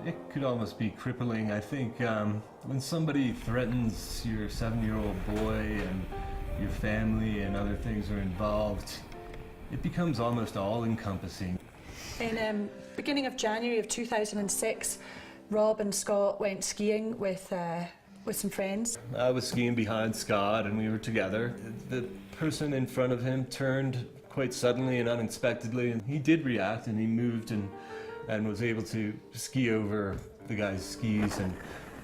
It could almost be crippling. I think when somebody threatens your 7-year-old boy and your family and other things are involved, it becomes almost all-encompassing. In beginning of January of 2006, Rob and Scott went skiing with some friends. I was skiing behind Scott and we were together. The person in front of him turned quite suddenly and unexpectedly, and he did react and he moved and was able to ski over the guy's skis, and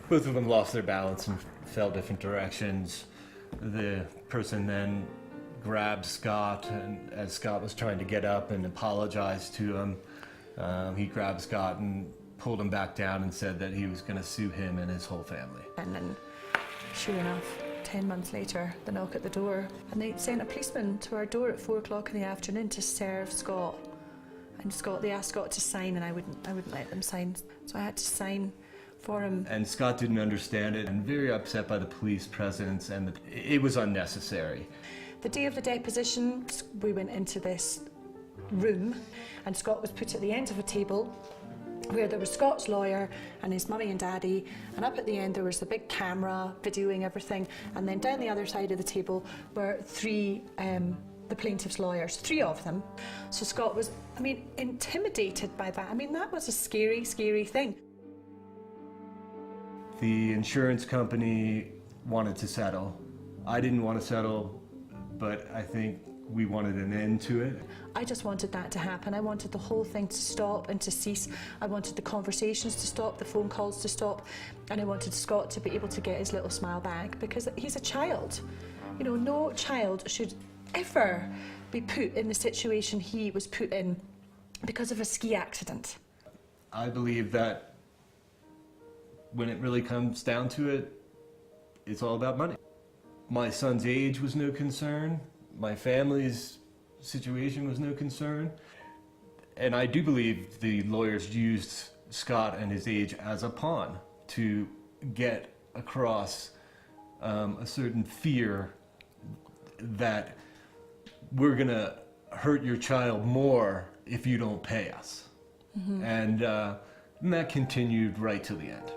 both of them lost their balance and fell different directions. The person then grabbed Scott, and as Scott was trying to get up and apologize to him, he grabbed Scott and pulled him back down and said that he was going to sue him and his whole family. And then, sure enough, 10 months later, the knock at the door, and they sent a policeman to our door at 4 o'clock in the afternoon to serve Scott. And they asked Scott to sign, and I wouldn't let them sign, so I had to sign for him. And Scott didn't understand it and very upset by the police presence, and it was unnecessary. The day of the deposition, we went into this room, and Scott was put at the end of a table where there was Scott's lawyer and his mummy and daddy, and up at the end there was a big camera videoing everything, and then down the other side of the table were the plaintiff's lawyers, 3 of them. So Scott was, intimidated by that. That was a scary, scary thing. The insurance company wanted to settle. I didn't want to settle, but I think we wanted an end to it. I just wanted that to happen. I wanted the whole thing to stop and to cease. I wanted the conversations to stop, the phone calls to stop, and I wanted Scott to be able to get his little smile back, because he's a child. No child should ever be put in the situation he was put in because of a ski accident. I believe that when it really comes down to it, it's all about money. My son's age was no concern. My family's situation was no concern. And I do believe the lawyers used Scott and his age as a pawn to get across a certain fear that we're gonna hurt your child more if you don't pay us. Mm-hmm. And that continued right till the end.